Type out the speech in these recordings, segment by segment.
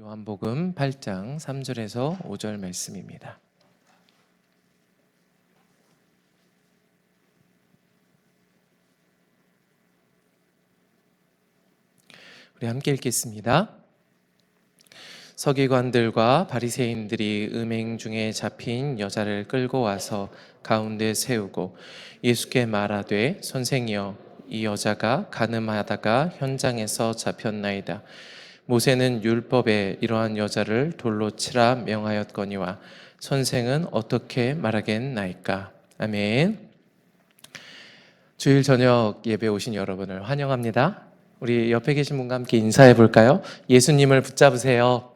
요한복음 8장 3절에서 5절 말씀입니다. 우리 함께 읽겠습니다. 서기관들과 바리새인들이 음행 중에 잡힌 여자를 끌고 와서 가운데 세우고 예수께 말하되 선생이여 이 여자가 간음하다가 현장에서 잡혔나이다. 모세는 율법에 이러한 여자를 돌로 치라 명하였거니와 선생은 어떻게 말하겠나이까. 아멘. 주일 저녁 예배 오신 여러분을 환영합니다. 우리 옆에 계신 분과 함께 인사해 볼까요? 예수님을 붙잡으세요.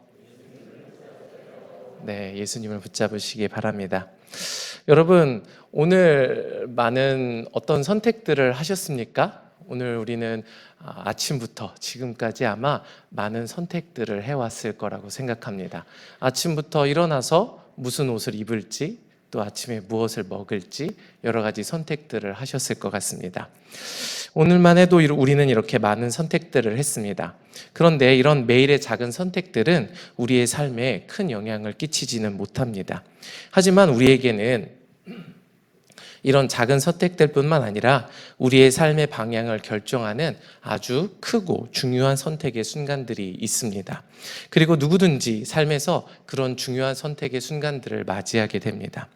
네, 예수님을 붙잡으시기 바랍니다. 여러분, 오늘 많은 어떤 선택들을 하셨습니까? 오늘 우리는 아침부터 지금까지 아마 많은 선택들을 해왔을 거라고 생각합니다. 아침부터 일어나서 무슨 옷을 입을지, 또 아침에 무엇을 먹을지 여러 가지 선택들을 하셨을 것 같습니다. 오늘만 해도 우리는 이렇게 많은 선택들을 했습니다. 그런데 이런 매일의 작은 선택들은 우리의 삶에 큰 영향을 끼치지는 못합니다. 하지만 우리에게는 이런 작은 선택들 뿐만 아니라 우리의 삶의 방향을 결정하는 아주 크고 중요한 선택의 순간들이 있습니다. 그리고 누구든지 삶에서 그런 중요한 선택의 순간들을 맞이하게 됩니다.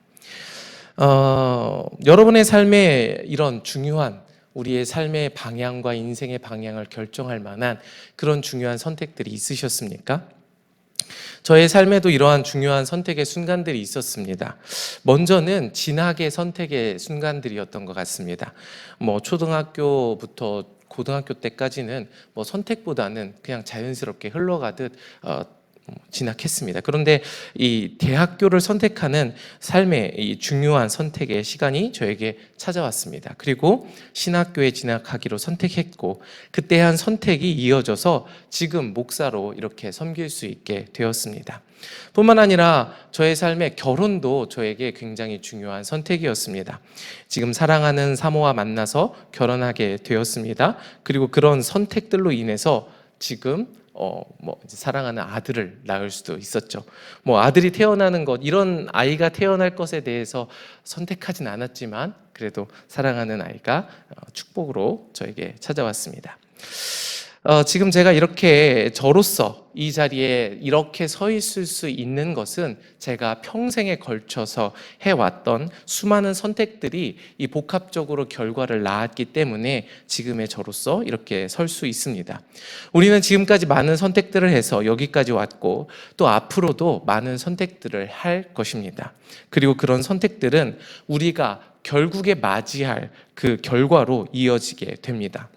여러분의 삶에 이런 중요한 우리의 삶의 방향과 인생의 방향을 결정할 만한 그런 중요한 선택들이 있으셨습니까? 저의 삶에도 이러한 중요한 선택의 순간들이 있었습니다. 먼저는 진학의 선택의 순간들이었던 것 같습니다. 초등학교부터 고등학교 때까지는 선택보다는 그냥 자연스럽게 흘러가듯 진학했습니다. 그런데 이 대학교를 선택하는 삶의 이 중요한 선택의 시간이 저에게 찾아왔습니다. 그리고 신학교에 진학하기로 선택했고 그때 한 선택이 이어져서 지금 목사로 이렇게 섬길 수 있게 되었습니다. 뿐만 아니라 저의 삶의 결혼도 저에게 굉장히 중요한 선택이었습니다. 지금 사랑하는 사모와 만나서 결혼하게 되었습니다. 그리고 그런 선택들로 인해서 지금 사랑하는 아들을 낳을 수도 있었죠. 아들이 태어나는 것, 이런 아이가 태어날 것에 대해서 선택하진 않았지만 그래도 사랑하는 아이가 축복으로 저에게 찾아왔습니다. 지금 제가 이렇게 저로서 이 자리에 이렇게 서 있을 수 있는 것은 제가 평생에 걸쳐서 해왔던 수많은 선택들이 이 복합적으로 결과를 낳았기 때문에 지금의 저로서 이렇게 설 수 있습니다. 우리는 지금까지 많은 선택들을 해서 여기까지 왔고 또 앞으로도 많은 선택들을 할 것입니다. 그리고 그런 선택들은 우리가 결국에 맞이할 그 결과로 이어지게 됩니다.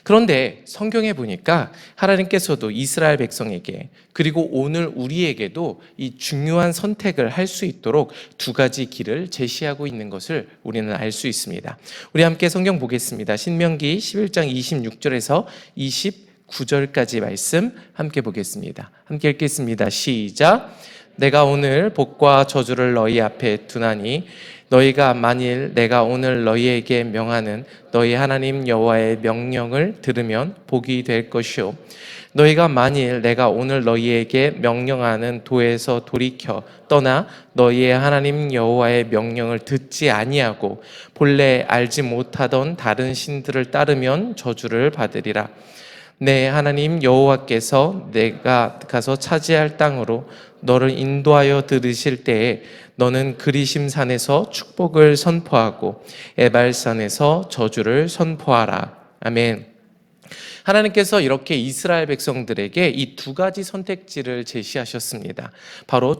그런데 성경에 보니까 하나님께서도 이스라엘 백성에게 그리고 오늘 우리에게도 이 중요한 선택을 할 수 있도록 두 가지 길을 제시하고 있는 것을 우리는 알 수 있습니다. 우리 함께 성경 보겠습니다. 신명기 11장 26절에서 29절까지 말씀 함께 보겠습니다. 함께 읽겠습니다. 시작. 내가 오늘 복과 저주를 너희 앞에 두나니 너희가 만일 내가 오늘 너희에게 명하는 너희 하나님 여호와의 명령을 들으면 복이 될 것이요 너희가 만일 내가 오늘 너희에게 명령하는 도에서 돌이켜 떠나 너희의 하나님 여호와의 명령을 듣지 아니하고 본래 알지 못하던 다른 신들을 따르면 저주를 받으리라. 내 하나님 여호와께서 내가 가서 차지할 땅으로 너를 인도하여 들으실 때에 너는 그리심산에서 축복을 선포하고 에발산에서 저주를 선포하라. 아멘. 하나님께서 이렇게 이스라엘 백성들에게 이 두 가지 선택지를 제시하셨습니다. 바로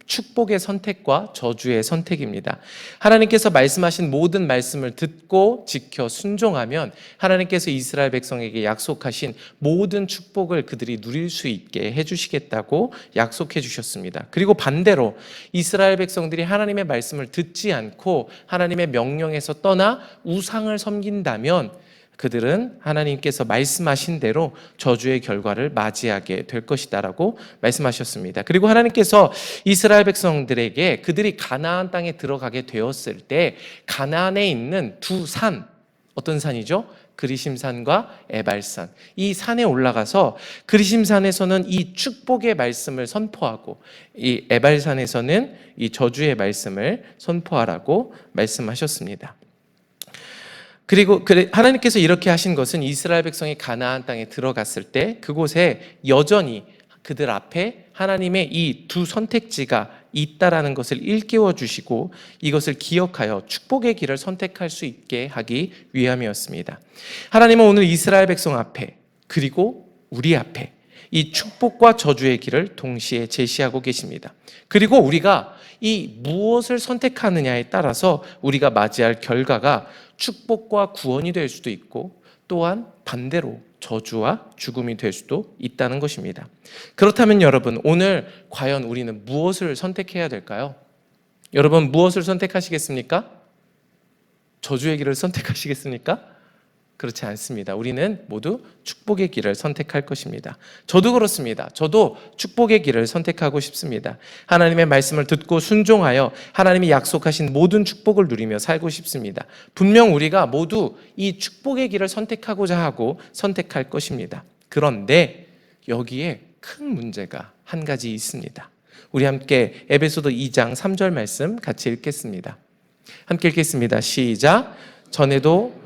축복의 선택과 저주의 선택입니다. 하나님께서 말씀하신 모든 말씀을 듣고 지켜 순종하면 하나님께서 이스라엘 백성에게 약속하신 모든 축복을 그들이 누릴 수 있게 해주시겠다고 약속해 주셨습니다. 그리고 반대로 이스라엘 백성들이 하나님의 말씀을 듣지 않고 하나님의 명령에서 떠나 우상을 섬긴다면 그들은 하나님께서 말씀하신 대로 저주의 결과를 맞이하게 될 것이다라고 말씀하셨습니다. 그리고 하나님께서 이스라엘 백성들에게 그들이 가나안 땅에 들어가게 되었을 때 가나안에 있는 두 산, 어떤 산이죠? 그리심산과 에발산, 이 산에 올라가서 그리심산에서는 이 축복의 말씀을 선포하고 이 에발산에서는 이 저주의 말씀을 선포하라고 말씀하셨습니다. 그리고 하나님께서 이렇게 하신 것은 이스라엘 백성이 가나안 땅에 들어갔을 때 그곳에 여전히 그들 앞에 하나님의 이 두 선택지가 있다라는 것을 일깨워 주시고 이것을 기억하여 축복의 길을 선택할 수 있게 하기 위함이었습니다. 하나님은 오늘 이스라엘 백성 앞에 그리고 우리 앞에 이 축복과 저주의 길을 동시에 제시하고 계십니다. 그리고 우리가 이 무엇을 선택하느냐에 따라서 우리가 맞이할 결과가 축복과 구원이 될 수도 있고 또한 반대로 저주와 죽음이 될 수도 있다는 것입니다. 그렇다면 여러분, 오늘 과연 우리는 무엇을 선택해야 될까요? 여러분, 무엇을 선택하시겠습니까? 저주의 길을 선택하시겠습니까? 그렇지 않습니다. 우리는 모두 축복의 길을 선택할 것입니다. 저도 그렇습니다. 저도 축복의 길을 선택하고 싶습니다. 하나님의 말씀을 듣고 순종하여 하나님이 약속하신 모든 축복을 누리며 살고 싶습니다. 분명 우리가 모두 이 축복의 길을 선택하고자 하고 선택할 것입니다. 그런데 여기에 큰 문제가 한 가지 있습니다. 우리 함께 에베소서 2장 3절 말씀 같이 읽겠습니다. 함께 읽겠습니다. 시작. 전에도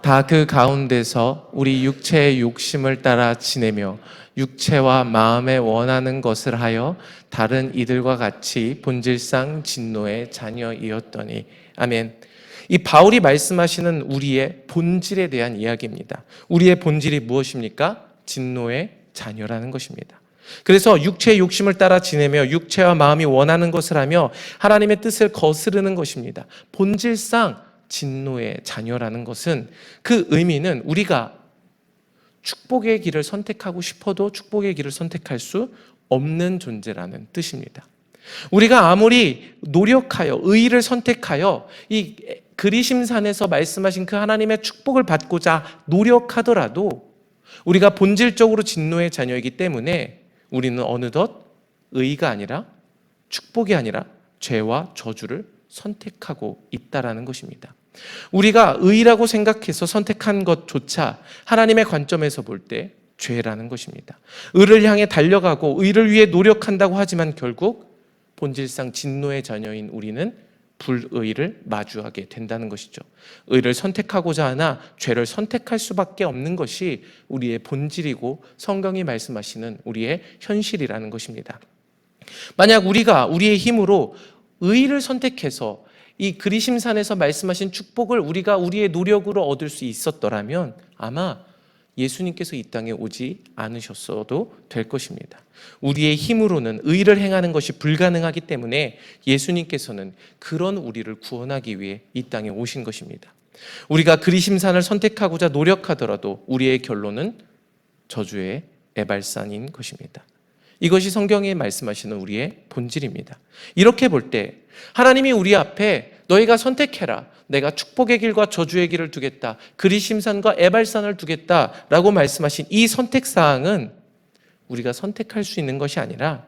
다 그 가운데서 우리 육체의 욕심을 따라 지내며 육체와 마음에 원하는 것을 하여 다른 이들과 같이 본질상 진노의 자녀이었더니. 아멘. 이 바울이 말씀하시는 우리의 본질에 대한 이야기입니다. 우리의 본질이 무엇입니까? 진노의 자녀라는 것입니다. 그래서 육체의 욕심을 따라 지내며 육체와 마음이 원하는 것을 하며 하나님의 뜻을 거스르는 것입니다. 본질상 진노의 자녀라는 것은 그 의미는 우리가 축복의 길을 선택하고 싶어도 축복의 길을 선택할 수 없는 존재라는 뜻입니다. 우리가 아무리 노력하여 의의를 선택하여 이 그리심산에서 말씀하신 그 하나님의 축복을 받고자 노력하더라도 우리가 본질적으로 진노의 자녀이기 때문에 우리는 어느덧 의의가 아니라 축복이 아니라 죄와 저주를 선택하고 있다라는 것입니다. 우리가 의라고 생각해서 선택한 것조차 하나님의 관점에서 볼 때 죄라는 것입니다. 의를 향해 달려가고 의를 위해 노력한다고 하지만 결국 본질상 진노의 자녀인 우리는 불의를 마주하게 된다는 것이죠. 의를 선택하고자 하나 죄를 선택할 수밖에 없는 것이 우리의 본질이고 성경이 말씀하시는 우리의 현실이라는 것입니다. 만약 우리가 우리의 힘으로 의를 선택해서 이 그리심산에서 말씀하신 축복을 우리가 우리의 노력으로 얻을 수 있었더라면 아마 예수님께서 이 땅에 오지 않으셨어도 될 것입니다. 우리의 힘으로는 의를 행하는 것이 불가능하기 때문에 예수님께서는 그런 우리를 구원하기 위해 이 땅에 오신 것입니다. 우리가 그리심산을 선택하고자 노력하더라도 우리의 결론은 저주의 에발산인 것입니다. 이것이 성경에 말씀하시는 우리의 본질입니다. 이렇게 볼 때 하나님이 우리 앞에 너희가 선택해라. 내가 축복의 길과 저주의 길을 두겠다. 그리심산과 에발산을 두겠다라고 말씀하신 이 선택사항은 우리가 선택할 수 있는 것이 아니라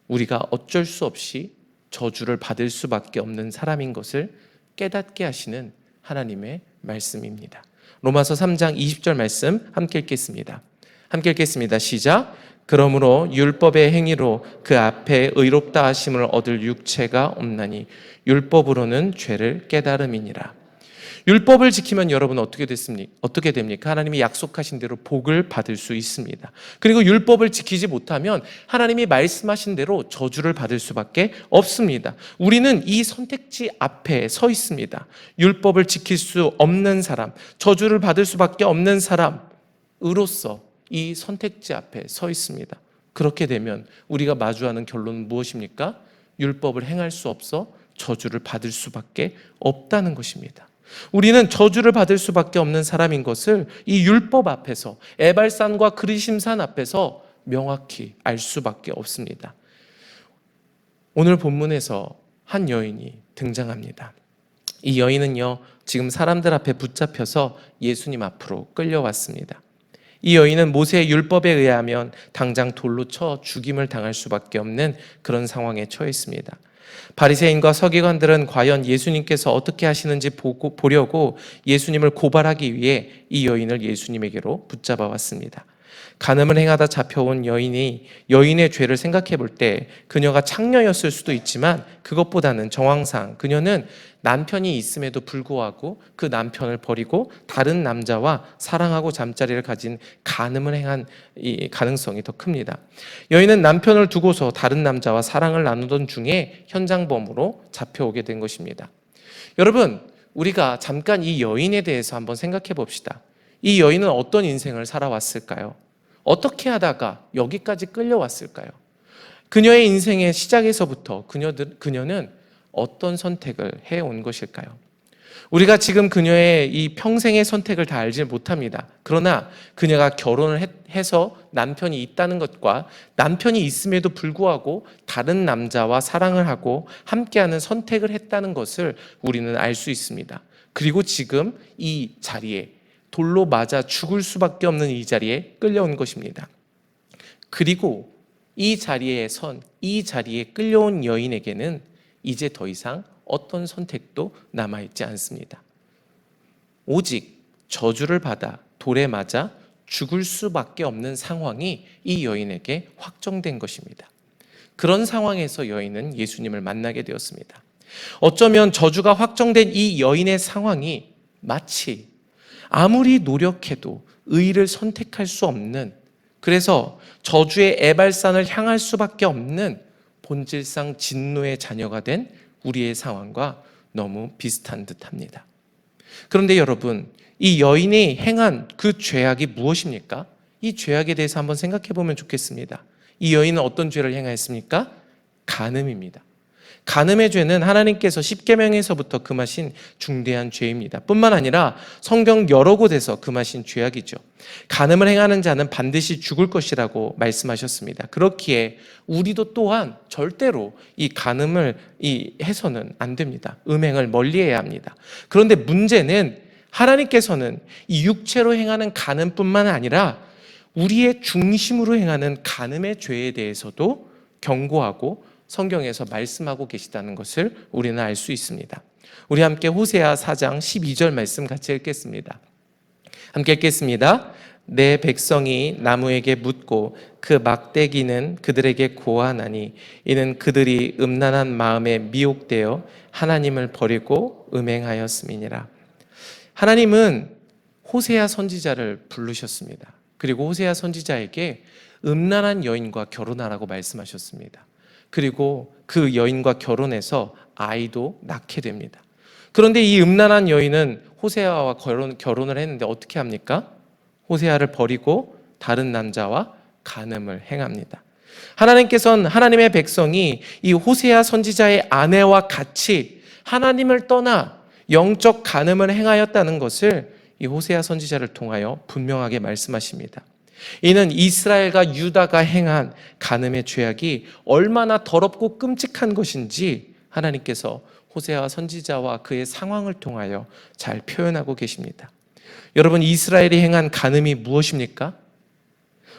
우리가 어쩔 수 없이 저주를 받을 수밖에 없는 사람인 것을 깨닫게 하시는 하나님의 말씀입니다. 로마서 3장 20절 말씀 함께 읽겠습니다. 함께 읽겠습니다. 시작. 그러므로 율법의 행위로 그 앞에 의롭다 하심을 얻을 육체가 없나니 율법으로는 죄를 깨달음이니라. 율법을 지키면 여러분 어떻게 됩니까? 하나님이 약속하신 대로 복을 받을 수 있습니다. 그리고 율법을 지키지 못하면 하나님이 말씀하신 대로 저주를 받을 수밖에 없습니다. 우리는 이 선택지 앞에 서 있습니다. 율법을 지킬 수 없는 사람, 저주를 받을 수밖에 없는 사람으로서 이 선택지 앞에 서 있습니다. 그렇게 되면 우리가 마주하는 결론은 무엇입니까? 율법을 행할 수 없어 저주를 받을 수밖에 없다는 것입니다. 우리는 저주를 받을 수밖에 없는 사람인 것을 이 율법 앞에서, 에발산과 그리심산 앞에서 명확히 알 수밖에 없습니다. 오늘 본문에서 한 여인이 등장합니다. 이 여인은요, 지금 사람들 앞에 붙잡혀서 예수님 앞으로 끌려왔습니다. 이 여인은 모세의 율법에 의하면 당장 돌로 쳐 죽임을 당할 수밖에 없는 그런 상황에 처했습니다. 바리새인과 서기관들은 과연 예수님께서 어떻게 하시는지 보려고 예수님을 고발하기 위해 이 여인을 예수님에게로 붙잡아 왔습니다. 간음을 행하다 잡혀온 여인이 여인의 죄를 생각해 볼 때 그녀가 창녀였을 수도 있지만 그것보다는 정황상 그녀는 남편이 있음에도 불구하고 그 남편을 버리고 다른 남자와 사랑하고 잠자리를 가진 간음을 행한 이 가능성이 더 큽니다. 여인은 남편을 두고서 다른 남자와 사랑을 나누던 중에 현장범으로 잡혀오게 된 것입니다. 여러분, 우리가 잠깐 이 여인에 대해서 한번 생각해 봅시다. 이 여인은 어떤 인생을 살아왔을까요? 어떻게 하다가 여기까지 끌려왔을까요? 그녀의 인생의 시작에서부터 그녀는 어떤 선택을 해온 것일까요? 우리가 지금 그녀의 이 평생의 선택을 다 알지 못합니다. 그러나 그녀가 결혼을 해서 남편이 있다는 것과 남편이 있음에도 불구하고 다른 남자와 사랑을 하고 함께하는 선택을 했다는 것을 우리는 알 수 있습니다. 그리고 지금 이 자리에 돌로 맞아 죽을 수밖에 없는 이 자리에 끌려온 것입니다. 그리고 이 자리에 끌려온 여인에게는 이제 더 이상 어떤 선택도 남아있지 않습니다. 오직 저주를 받아 돌에 맞아 죽을 수밖에 없는 상황이 이 여인에게 확정된 것입니다. 그런 상황에서 여인은 예수님을 만나게 되었습니다. 어쩌면 저주가 확정된 이 여인의 상황이 마치 아무리 노력해도 의를 선택할 수 없는, 그래서 저주의 에발산을 향할 수밖에 없는 본질상 진노의 자녀가 된 우리의 상황과 너무 비슷한 듯합니다. 그런데 여러분, 이 여인이 행한 그 죄악이 무엇입니까? 이 죄악에 대해서 한번 생각해 보면 좋겠습니다. 이 여인은 어떤 죄를 행하였습니까? 간음입니다. 간음의 죄는 하나님께서 십계명에서부터 금하신 중대한 죄입니다. 뿐만 아니라 성경 여러 곳에서 금하신 죄악이죠. 간음을 행하는 자는 반드시 죽을 것이라고 말씀하셨습니다. 그렇기에 우리도 또한 절대로 이 간음을 해서는 안 됩니다. 음행을 멀리해야 합니다. 그런데 문제는 하나님께서는 이 육체로 행하는 간음뿐만 아니라 우리의 중심으로 행하는 간음의 죄에 대해서도 경고하고 성경에서 말씀하고 계시다는 것을 우리는 알 수 있습니다. 우리 함께 호세아 4장 12절 말씀 같이 읽겠습니다. 함께 읽겠습니다. 내 백성이 나무에게 묻고 그 막대기는 그들에게 고하나니 이는 그들이 음란한 마음에 미혹되어 하나님을 버리고 음행하였음이니라. 하나님은 호세아 선지자를 부르셨습니다. 그리고 호세아 선지자에게 음란한 여인과 결혼하라고 말씀하셨습니다. 그리고 그 여인과 결혼해서 아이도 낳게 됩니다. 그런데 이 음란한 여인은 호세아와 결혼을 했는데 어떻게 합니까? 호세아를 버리고 다른 남자와 간음을 행합니다. 하나님께서는 하나님의 백성이 이 호세아 선지자의 아내와 같이 하나님을 떠나 영적 간음을 행하였다는 것을 이 호세아 선지자를 통하여 분명하게 말씀하십니다. 이는 이스라엘과 유다가 행한 간음의 죄악이 얼마나 더럽고 끔찍한 것인지 하나님께서 호세아 선지자와 그의 상황을 통하여 잘 표현하고 계십니다. 여러분, 이스라엘이 행한 간음이 무엇입니까?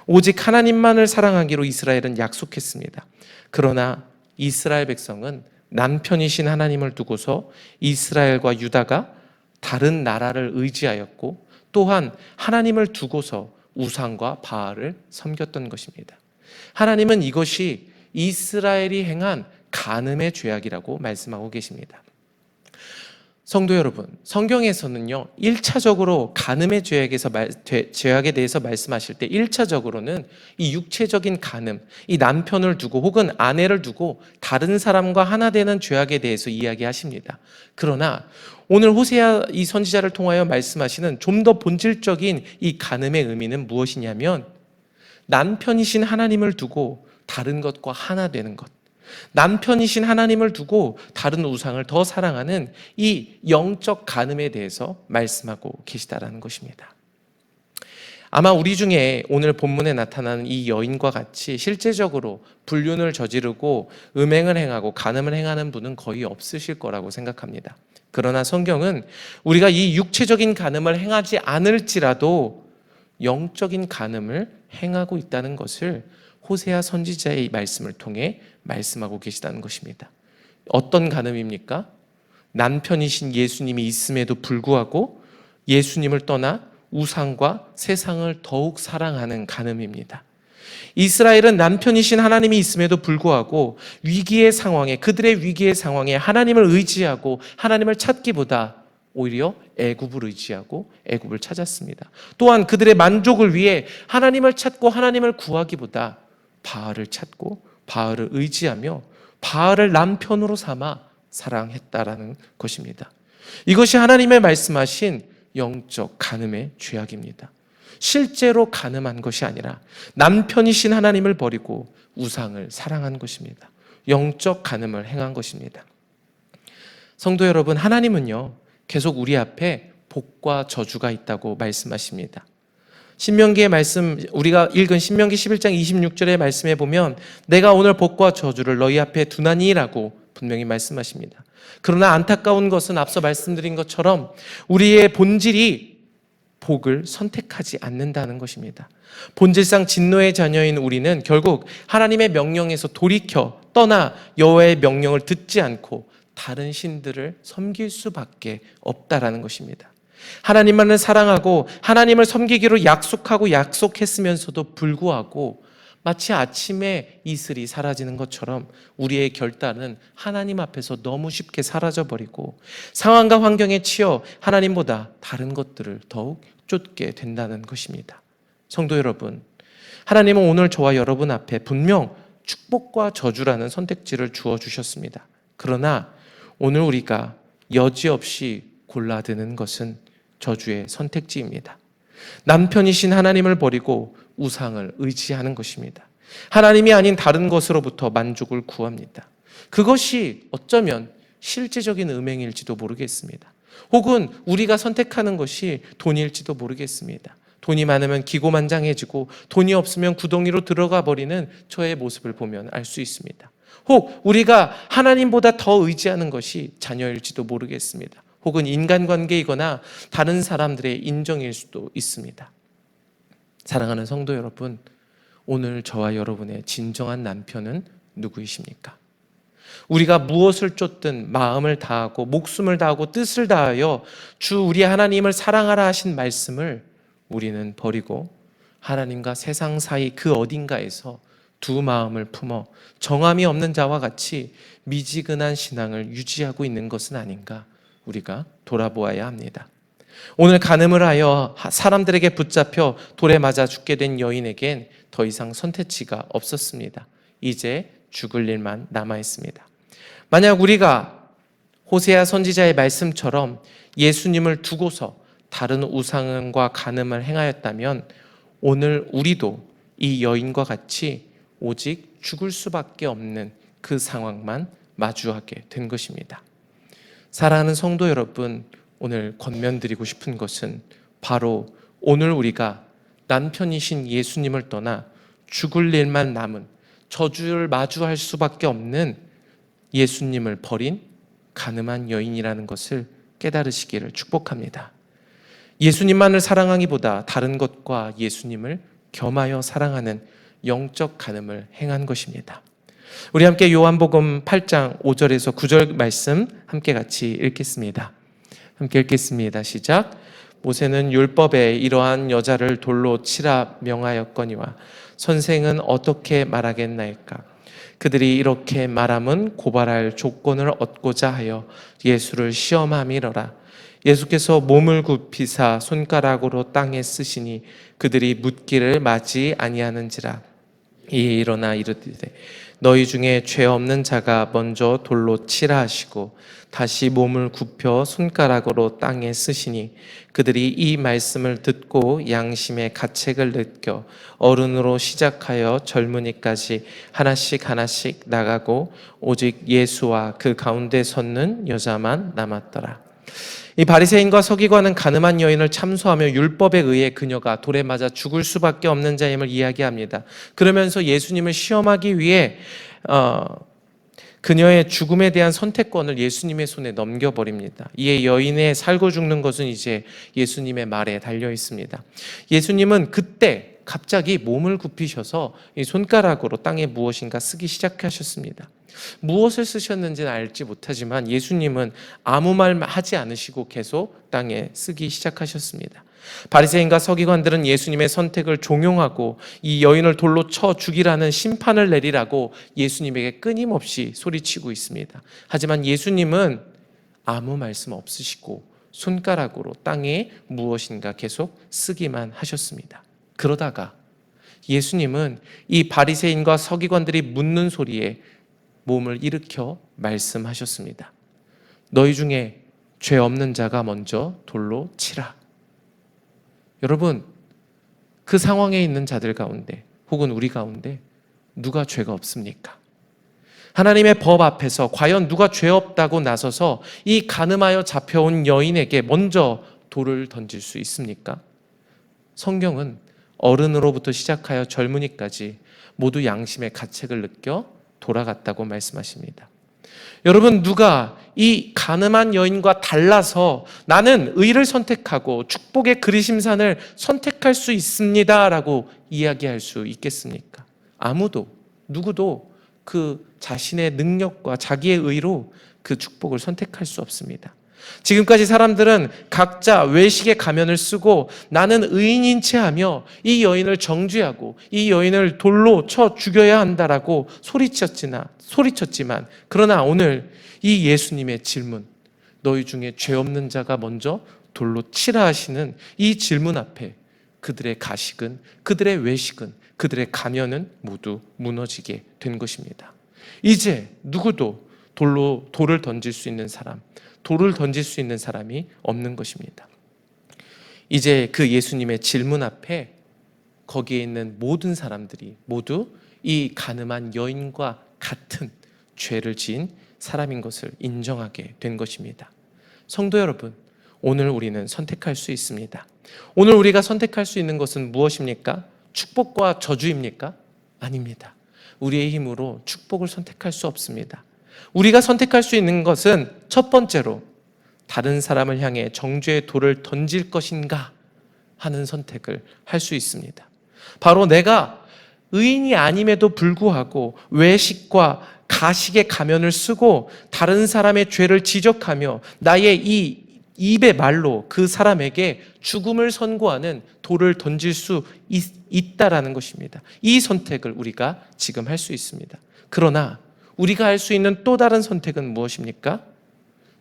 오직 하나님만을 사랑하기로 이스라엘은 약속했습니다. 그러나 이스라엘 백성은 남편이신 하나님을 두고서 이스라엘과 유다가 다른 나라를 의지하였고 또한 하나님을 두고서 우상과 바알을 섬겼던 것입니다. 하나님은 이것이 이스라엘이 행한 간음의 죄악이라고 말씀하고 계십니다. 성도 여러분, 성경에서는요 1차적으로 간음의 죄악에 대해서 말씀하실 때 1차적으로는 이 육체적인 간음, 이 남편을 두고 혹은 아내를 두고 다른 사람과 하나 되는 죄악에 대해서 이야기하십니다. 그러나 오늘 호세아 이 선지자를 통하여 말씀하시는 좀 더 본질적인 이 간음의 의미는 무엇이냐면 남편이신 하나님을 두고 다른 것과 하나 되는 것, 남편이신 하나님을 두고 다른 우상을 더 사랑하는 이 영적 간음에 대해서 말씀하고 계시다라는 것입니다. 아마 우리 중에 오늘 본문에 나타나는 이 여인과 같이 실제적으로 불륜을 저지르고 음행을 행하고 간음을 행하는 분은 거의 없으실 거라고 생각합니다. 그러나 성경은 우리가 이 육체적인 간음을 행하지 않을지라도 영적인 간음을 행하고 있다는 것을 호세아 선지자의 말씀을 통해 말씀하고 계시다는 것입니다. 어떤 간음입니까? 남편이신 예수님이 있음에도 불구하고 예수님을 떠나 우상과 세상을 더욱 사랑하는 간음입니다. 이스라엘은 남편이신 하나님이 있음에도 불구하고 그들의 위기의 상황에 하나님을 의지하고 하나님을 찾기보다 오히려 애굽을 의지하고 애굽을 찾았습니다. 또한 그들의 만족을 위해 하나님을 찾고 하나님을 구하기보다 바알을 찾고 바알을 의지하며 바알을 남편으로 삼아 사랑했다라는 것입니다. 이것이 하나님의 말씀하신 영적 간음의 죄악입니다. 실제로 간음한 것이 아니라 남편이신 하나님을 버리고 우상을 사랑한 것입니다. 영적 간음을 행한 것입니다. 성도 여러분, 하나님은요 계속 우리 앞에 복과 저주가 있다고 말씀하십니다. 신명기의 말씀, 우리가 읽은 신명기 11장 26절의 말씀에 보면 내가 오늘 복과 저주를 너희 앞에 두나니라고 분명히 말씀하십니다. 그러나 안타까운 것은 앞서 말씀드린 것처럼 우리의 본질이 복을 선택하지 않는다는 것입니다. 본질상 진노의 자녀인 우리는 결국 하나님의 명령에서 돌이켜 떠나 여호와의 명령을 듣지 않고 다른 신들을 섬길 수밖에 없다라는 것입니다. 하나님만을 사랑하고 하나님을 섬기기로 약속했으면서도 불구하고 마치 아침에 이슬이 사라지는 것처럼 우리의 결단은 하나님 앞에서 너무 쉽게 사라져버리고 상황과 환경에 치여 하나님보다 다른 것들을 더욱 쫓게 된다는 것입니다. 성도 여러분, 하나님은 오늘 저와 여러분 앞에 분명 축복과 저주라는 선택지를 주어주셨습니다. 그러나 오늘 우리가 여지없이 골라드는 것은 저주의 선택지입니다. 남편이신 하나님을 버리고 우상을 의지하는 것입니다. 하나님이 아닌 다른 것으로부터 만족을 구합니다. 그것이 어쩌면 실제적인 음행일지도 모르겠습니다. 혹은 우리가 선택하는 것이 돈일지도 모르겠습니다. 돈이 많으면 기고만장해지고 돈이 없으면 구덩이로 들어가 버리는 저의 모습을 보면 알 수 있습니다. 혹 우리가 하나님보다 더 의지하는 것이 자녀일지도 모르겠습니다. 혹은 인간관계이거나 다른 사람들의 인정일 수도 있습니다. 사랑하는 성도 여러분, 오늘 저와 여러분의 진정한 남편은 누구이십니까? 우리가 무엇을 쫓든 마음을 다하고 목숨을 다하고 뜻을 다하여 주 우리 하나님을 사랑하라 하신 말씀을 우리는 버리고 하나님과 세상 사이 그 어딘가에서 두 마음을 품어 정함이 없는 자와 같이 미지근한 신앙을 유지하고 있는 것은 아닌가 우리가 돌아보아야 합니다. 오늘 간음을 하여 사람들에게 붙잡혀 돌에 맞아 죽게 된 여인에겐 더 이상 선택지가 없었습니다. 이제 죽을 일만 남아 있습니다. 만약 우리가 호세아 선지자의 말씀처럼 예수님을 두고서 다른 우상과 간음을 행하였다면 오늘 우리도 이 여인과 같이 오직 죽을 수밖에 없는 그 상황만 마주하게 된 것입니다. 사랑하는 성도 여러분, 오늘 권면드리고 싶은 것은 바로 오늘 우리가 남편이신 예수님을 떠나 죽을 일만 남은 저주를 마주할 수밖에 없는 예수님을 버린 간음한 여인이라는 것을 깨달으시기를 축복합니다. 예수님만을 사랑하기보다 다른 것과 예수님을 겸하여 사랑하는 영적 간음을 행한 것입니다. 우리 함께 요한복음 8장 5절에서 9절 말씀 함께 같이 읽겠습니다. 함께 읽겠습니다. 시작. 모세는 율법에 이러한 여자를 돌로 치라 명하였거니와 선생은 어떻게 말하겠나이까? 그들이 이렇게 말함은 고발할 조건을 얻고자 하여 예수를 시험함이러라. 예수께서 몸을 굽히사 손가락으로 땅에 쓰시니 그들이 묻기를 마지 아니하는지라. 이에 일어나 이르되 너희 중에 죄 없는 자가 먼저 돌로 치라 하시고 다시 몸을 굽혀 손가락으로 땅에 쓰시니 그들이 이 말씀을 듣고 양심의 가책을 느껴 어른으로 시작하여 젊은이까지 하나씩 나가고 오직 예수와 그 가운데 섰는 여자만 남았더라. 이 바리새인과 서기관은 간음한 여인을 참소하며 율법에 의해 그녀가 돌에 맞아 죽을 수밖에 없는 자임을 이야기합니다. 그러면서 예수님을 시험하기 위해 그녀의 죽음에 대한 선택권을 예수님의 손에 넘겨버립니다. 이에 여인의 살고 죽는 것은 이제 예수님의 말에 달려 있습니다. 예수님은 그때 갑자기 몸을 굽히셔서 이 손가락으로 땅에 무엇인가 쓰기 시작하셨습니다. 무엇을 쓰셨는지는 알지 못하지만 예수님은 아무 말 하지 않으시고 계속 땅에 쓰기 시작하셨습니다. 바리새인과 서기관들은 예수님의 선택을 종용하고 이 여인을 돌로 쳐 죽이라는 심판을 내리라고 예수님에게 끊임없이 소리치고 있습니다. 하지만 예수님은 아무 말씀 없으시고 손가락으로 땅에 무엇인가 계속 쓰기만 하셨습니다. 그러다가 예수님은 이 바리새인과 서기관들이 묻는 소리에 몸을 일으켜 말씀하셨습니다. 너희 중에 죄 없는 자가 먼저 돌로 치라. 여러분, 그 상황에 있는 자들 가운데 혹은 우리 가운데 누가 죄가 없습니까? 하나님의 법 앞에서 과연 누가 죄 없다고 나서서 이 간음하여 잡혀온 여인에게 먼저 돌을 던질 수 있습니까? 성경은 어른으로부터 시작하여 젊은이까지 모두 양심의 가책을 느껴 돌아갔다고 말씀하십니다. 여러분, 누가 이 간음한 여인과 달라서 나는 의를 선택하고 축복의 그리심산을 선택할 수 있습니다 라고 이야기할 수 있겠습니까? 아무도, 누구도 그 자신의 능력과 자기의 의로 그 축복을 선택할 수 없습니다. 지금까지 사람들은 각자 외식의 가면을 쓰고 나는 의인인 체 하며 이 여인을 정죄하고 이 여인을 돌로 쳐 죽여야 한다라고 소리쳤지만 그러나 오늘 이 예수님의 질문, 너희 중에 죄 없는 자가 먼저 돌로 치라 하시는 이 질문 앞에 그들의 가식은, 그들의 외식은, 그들의 가면은 모두 무너지게 된 것입니다. 이제 누구도 돌을 던질 수 있는 사람, 돌을 던질 수 있는 사람이 없는 것입니다. 이제 그 예수님의 질문 앞에 거기에 있는 모든 사람들이 모두 이 간음한 여인과 같은 죄를 지은 사람인 것을 인정하게 된 것입니다. 성도 여러분, 오늘 우리는 선택할 수 있습니다. 오늘 우리가 선택할 수 있는 것은 무엇입니까? 축복과 저주입니까? 아닙니다. 우리의 힘으로 축복을 선택할 수 없습니다. 우리가 선택할 수 있는 것은 첫 번째로 다른 사람을 향해 정죄의 돌을 던질 것인가 하는 선택을 할 수 있습니다. 바로 내가 의인이 아님에도 불구하고 외식과 가식의 가면을 쓰고 다른 사람의 죄를 지적하며 나의 이 입의 말로 그 사람에게 죽음을 선고하는 돌을 던질 수 있다라는 것입니다. 이 선택을 우리가 지금 할 수 있습니다. 그러나 우리가 할 수 있는 또 다른 선택은 무엇입니까?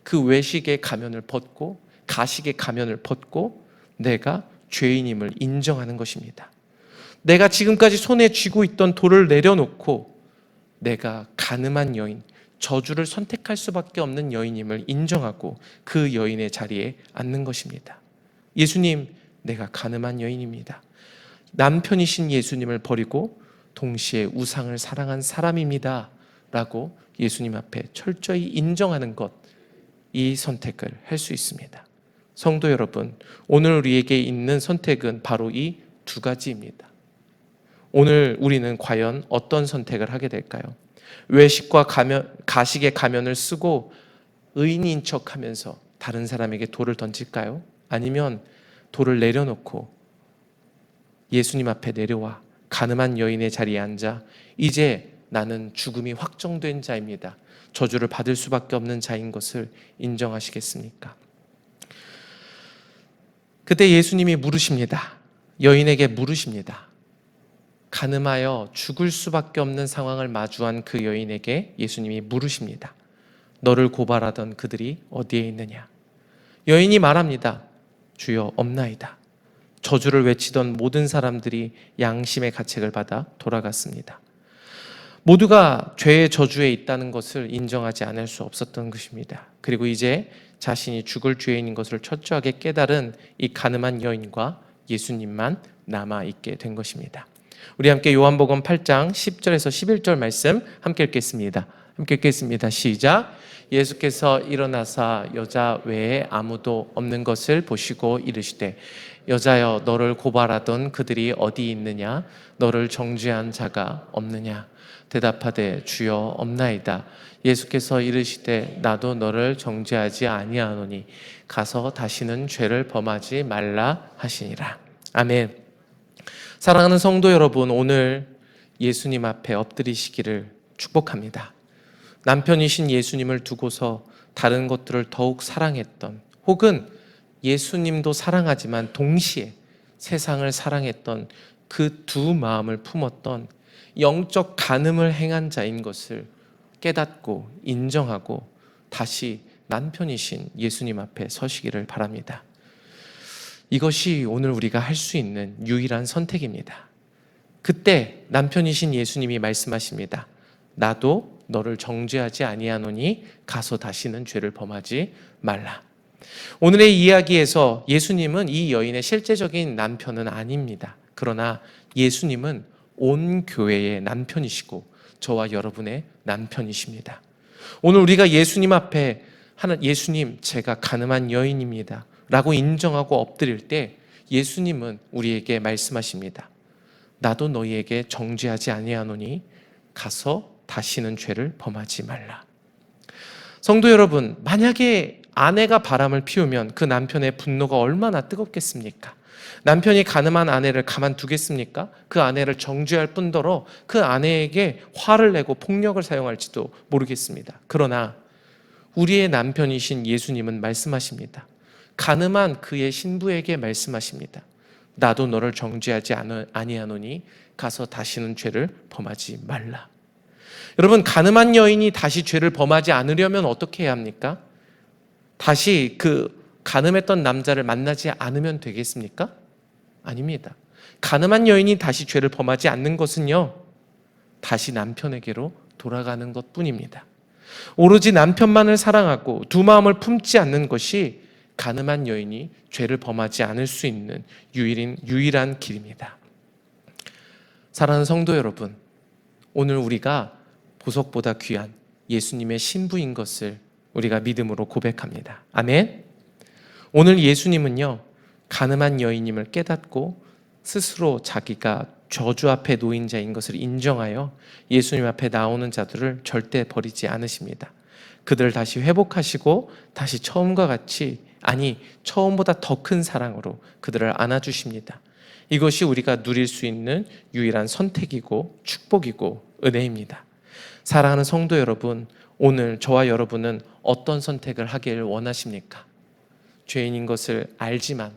그 외식의 가면을 벗고 가식의 가면을 벗고 내가 죄인임을 인정하는 것입니다. 내가 지금까지 손에 쥐고 있던 돌을 내려놓고 내가 간음한 여인, 저주를 선택할 수밖에 없는 여인임을 인정하고 그 여인의 자리에 앉는 것입니다. 예수님, 내가 간음한 여인입니다. 남편이신 예수님을 버리고 동시에 우상을 사랑한 사람입니다 라고 예수님 앞에 철저히 인정하는 것, 이 선택을 할 수 있습니다. 성도 여러분, 오늘 우리에게 있는 선택은 바로 이 두 가지입니다. 오늘 우리는 과연 어떤 선택을 하게 될까요? 외식과 가식의 가면을 쓰고 의인인 척하면서 다른 사람에게 돌을 던질까요? 아니면 돌을 내려놓고 예수님 앞에 내려와 간음한 여인의 자리에 앉아 이제 나는 죽음이 확정된 자입니다. 저주를 받을 수밖에 없는 자인 것을 인정하시겠습니까? 그때 예수님이 물으십니다. 여인에게 물으십니다. 간음하여 죽을 수밖에 없는 상황을 마주한 그 여인에게 예수님이 물으십니다. 너를 고발하던 그들이 어디에 있느냐? 여인이 말합니다. 주여, 없나이다. 저주를 외치던 모든 사람들이 양심의 가책을 받아 돌아갔습니다. 모두가 죄의 저주에 있다는 것을 인정하지 않을 수 없었던 것입니다. 그리고 이제 자신이 죽을 죄인인 것을 철저하게 깨달은 이 간음한 여인과 예수님만 남아있게 된 것입니다. 우리 함께 요한복음 8장 10절에서 11절 말씀 함께 읽겠습니다. 함께 읽겠습니다. 시작. 예수께서 일어나사 여자 외에 아무도 없는 것을 보시고 이르시되 여자여, 너를 고발하던 그들이 어디 있느냐? 너를 정죄한 자가 없느냐? 대답하되 주여, 없나이다. 예수께서 이르시되 나도 너를 정죄하지 아니하노니 가서 다시는 죄를 범하지 말라 하시니라. 아멘. 사랑하는 성도 여러분, 오늘 예수님 앞에 엎드리시기를 축복합니다. 남편이신 예수님을 두고서 다른 것들을 더욱 사랑했던, 혹은 예수님도 사랑하지만 동시에 세상을 사랑했던 그 두 마음을 품었던 영적 간음을 행한 자인 것을 깨닫고 인정하고 다시 남편이신 예수님 앞에 서시기를 바랍니다. 이것이 오늘 우리가 할 수 있는 유일한 선택입니다. 그때 남편이신 예수님이 말씀하십니다. 나도 너를 정죄하지 아니하노니 가서 다시는 죄를 범하지 말라. 오늘의 이야기에서 예수님은 이 여인의 실제적인 남편은 아닙니다. 그러나 예수님은 온 교회의 남편이시고 저와 여러분의 남편이십니다. 오늘 우리가 예수님 앞에 예수님, 제가 간음한 여인입니다 라고 인정하고 엎드릴 때 예수님은 우리에게 말씀하십니다. 나도 너희에게 정죄하지 아니하노니 가서 다시는 죄를 범하지 말라. 성도 여러분, 만약에 아내가 바람을 피우면 그 남편의 분노가 얼마나 뜨겁겠습니까? 남편이 간음한 아내를 가만두겠습니까? 그 아내를 정죄할 뿐더러 그 아내에게 화를 내고 폭력을 사용할지도 모르겠습니다. 그러나 우리의 남편이신 예수님은 말씀하십니다. 간음한 그의 신부에게 말씀하십니다. 나도 너를 정죄하지 아니하노니 가서 다시는 죄를 범하지 말라. 여러분, 간음한 여인이 다시 죄를 범하지 않으려면 어떻게 해야 합니까? 다시 그 간음했던 남자를 만나지 않으면 되겠습니까? 아닙니다. 간음한 여인이 다시 죄를 범하지 않는 것은요, 다시 남편에게로 돌아가는 것뿐입니다. 오로지 남편만을 사랑하고 두 마음을 품지 않는 것이 간음한 여인이 죄를 범하지 않을 수 있는 유일한 길입니다. 사랑하는 성도 여러분, 오늘 우리가 보석보다 귀한 예수님의 신부인 것을 우리가 믿음으로 고백합니다. 아멘. 오늘 예수님은요, 간음한 여인임을 깨닫고 스스로 자기가 저주 앞에 놓인 자인 것을 인정하여 예수님 앞에 나오는 자들을 절대 버리지 않으십니다. 그들을 다시 회복하시고 다시 처음과 같이, 아니 처음보다 더 큰 사랑으로 그들을 안아주십니다. 이것이 우리가 누릴 수 있는 유일한 선택이고 축복이고 은혜입니다. 사랑하는 성도 여러분, 오늘 저와 여러분은 어떤 선택을 하길 원하십니까? 죄인인 것을 알지만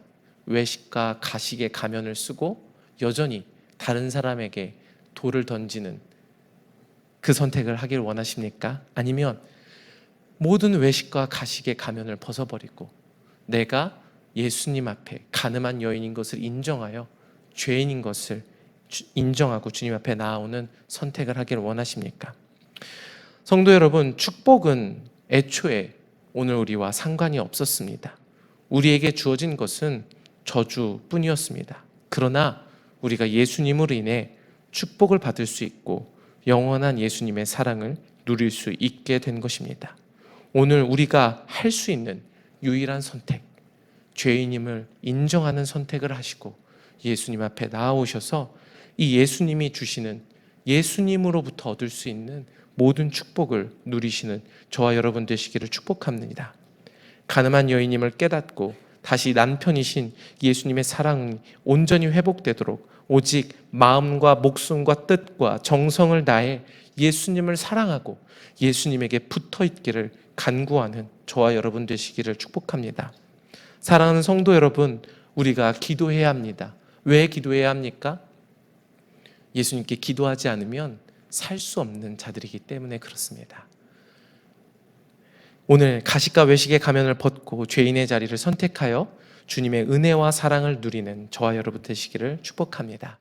외식과 가식의 가면을 쓰고 여전히 다른 사람에게 돌을 던지는 그 선택을 하길 원하십니까? 아니면 모든 외식과 가식의 가면을 벗어버리고 내가 예수님 앞에 간음한 여인인 것을 인정하여 죄인인 것을 인정하고 주님 앞에 나아오는 선택을 하길 원하십니까? 성도 여러분, 축복은 애초에 오늘 우리와 상관이 없었습니다. 우리에게 주어진 것은 저주뿐이었습니다. 그러나 우리가 예수님으로 인해 축복을 받을 수 있고 영원한 예수님의 사랑을 누릴 수 있게 된 것입니다. 오늘 우리가 할 수 있는 유일한 선택, 죄인임을 인정하는 선택을 하시고 예수님 앞에 나아오셔서 이 예수님이 주시는, 예수님으로부터 얻을 수 있는 모든 축복을 누리시는 저와 여러분 되시기를 축복합니다. 간음한 여인임을 깨닫고 다시 남편이신 예수님의 사랑이 온전히 회복되도록 오직 마음과 목숨과 뜻과 정성을 다해 예수님을 사랑하고 예수님에게 붙어 있기를 간구하는 저와 여러분 되시기를 축복합니다. 사랑하는 성도 여러분, 우리가 기도해야 합니다. 왜 기도해야 합니까? 예수님께 기도하지 않으면 살 수 없는 자들이기 때문에 그렇습니다. 오늘 가식과 외식의 가면을 벗고 죄인의 자리를 선택하여 주님의 은혜와 사랑을 누리는 저와 여러분 되시기를 축복합니다.